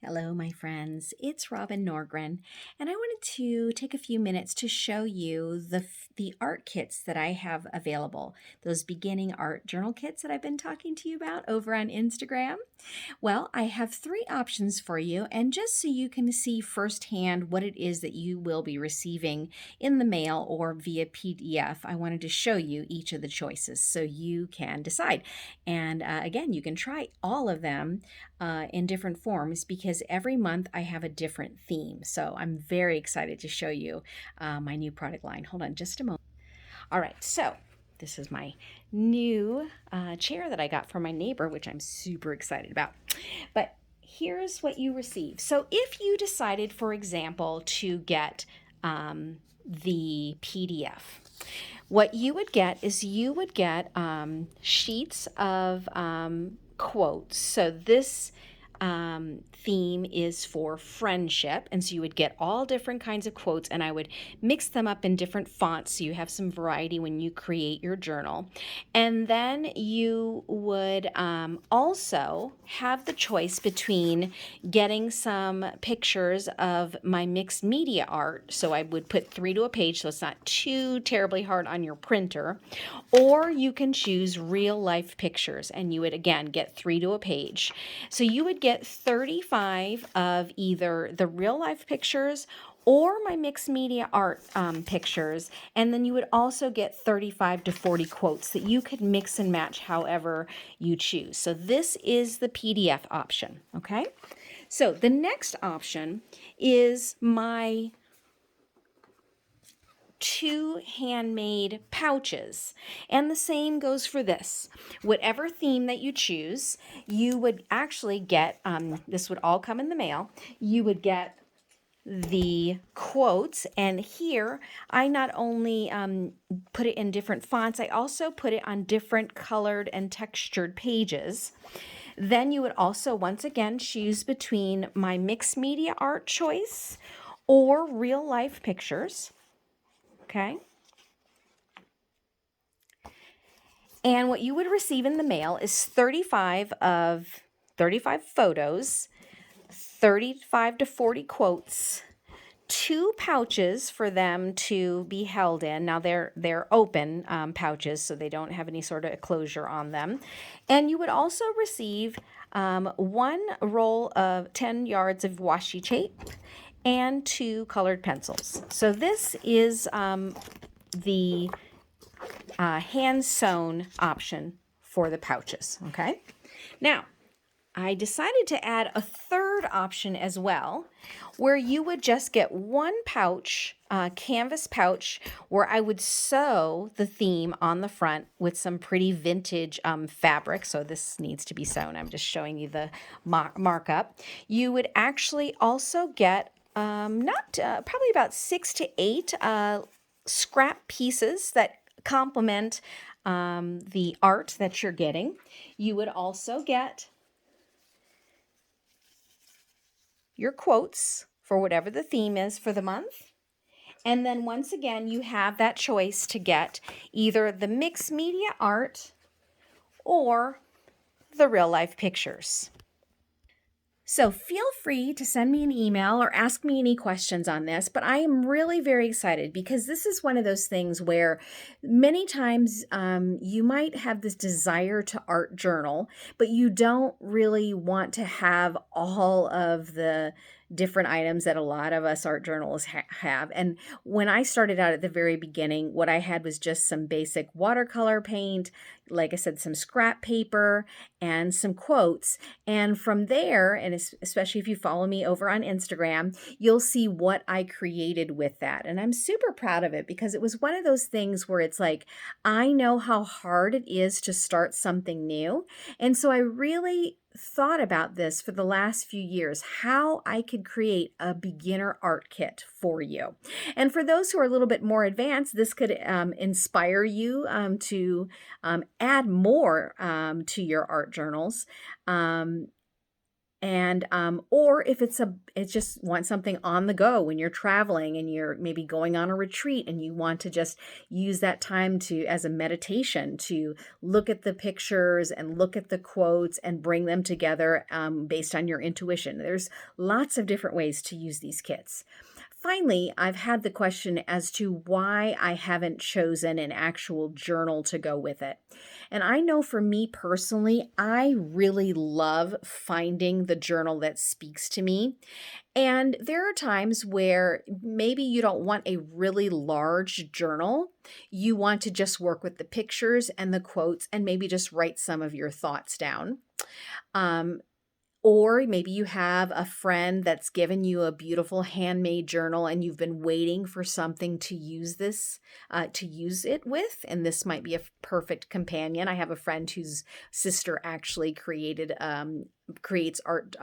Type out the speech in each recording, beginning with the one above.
Hello, my friends. It's Robin Norgren, and I wanted to take a few minutes to show you the art kits that I have available. Those beginning art journal kits that I've been talking to you about over on Instagram. Well, I have three options for you, and just so you can see firsthand what it is that you will be receiving in the mail or via PDF, I wanted to show you each of the choices so you can decide. And again, you can try all of them in different forms because every month I have a different theme. So I'm very excited to show you my new product line. Hold on just a moment. All right, so this is my new chair that I got from my neighbor, which I'm super excited about. But here's what you receive. So if you decided, for example, to get the PDF, what you would get is you would get sheets of quotes. So this theme is for friendship. And so you would get all different kinds of quotes, and I would mix them up in different fonts so you have some variety when you create your journal. And then you would also have the choice between getting some pictures of my mixed media art. So I would put 3 to a page so it's not too terribly hard on your printer. Or you can choose real life pictures, and you would again get 3 to a page. So you would get 35 of either the real life pictures or my mixed media art pictures, and then you would also get 35 to 40 quotes that you could mix and match however you choose. So this is the PDF option, okay? So the next option is my 2 handmade pouches. And the same goes for this. Whatever theme that you choose, you would actually get, this would all come in the mail, you would get the quotes, and here I not only put it in different fonts, I also put it on different colored and textured pages. Then you would also once again choose between my mixed media art choice or real life pictures. Okay. And what you would receive in the mail is 35 photos, 35 to 40 quotes, 2 pouches for them to be held in. Now they're open pouches, so they don't have any sort of closure on them. And you would also receive 1 roll of 10 yards of washi tape and 2 colored pencils. So this is the hand sewn option for the pouches. Okay. Now, I decided to add a third option as well, where you would just get 1 pouch, canvas pouch, where I would sew the theme on the front with some pretty vintage fabric. So this needs to be sewn. I'm just showing you the markup. You would actually also get probably about 6 to 8 scrap pieces that complement the art that you're getting. You would also get your quotes for whatever the theme is for the month. And then once again, you have that choice to get either the mixed media art or the real life pictures. So feel free to send me an email or ask me any questions on this, but I am really very excited because this is one of those things where many times you might have this desire to art journal, but you don't really want to have all of the different items that a lot of us art journals have. And when I started out at the very beginning, what I had was just some basic watercolor paint, like I said, some scrap paper and some quotes. And from there, and especially if you follow me over on Instagram, you'll see what I created with that. And I'm super proud of it because it was one of those things where it's like, I know how hard it is to start something new. And so I really thought about this for the last few years, how I could create a beginner art kit for you. And for those who are a little bit more advanced, this could inspire you to add more to your art journals. And or if it's just want something on the go when you're traveling and you're maybe going on a retreat and you want to just use that time to as a meditation to look at the pictures and look at the quotes and bring them together based on your intuition. There's lots of different ways to use these kits. Finally, I've had the question as to why I haven't chosen an actual journal to go with it. And I know for me personally, I really love finding the journal that speaks to me. And there are times where maybe you don't want a really large journal. You want to just work with the pictures and the quotes and maybe just write some of your thoughts down. Um, or maybe you have a friend that's given you a beautiful handmade journal and you've been waiting for something to to use it with. And this might be a perfect companion. I have a friend whose sister actually creates art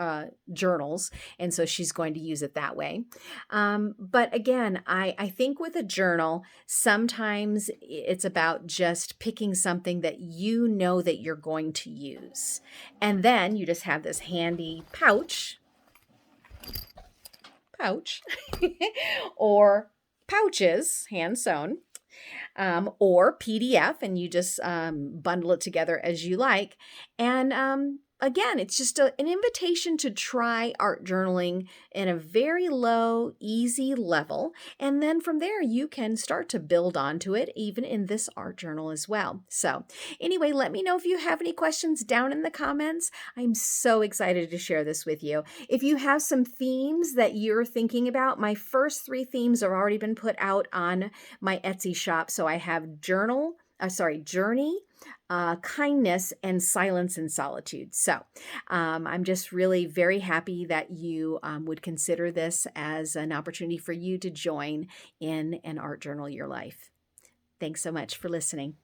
journals. And so she's going to use it that way. But again, I think with a journal, sometimes it's about just picking something that you know that you're going to use. And then you just have this handy pouch, or pouches, hand sewn, or PDF, and you just bundle it together as you like. And again, it's just an invitation to try art journaling in a very low, easy level. And then from there, you can start to build onto it, even in this art journal as well. So anyway, let me know if you have any questions down in the comments. I'm so excited to share this with you. If you have some themes that you're thinking about, my first 3 themes have already been put out on my Etsy shop. So I have journey, kindness, and silence and solitude. So I'm just really very happy that you would consider this as an opportunity for you to join in an art journal your life. Thanks so much for listening.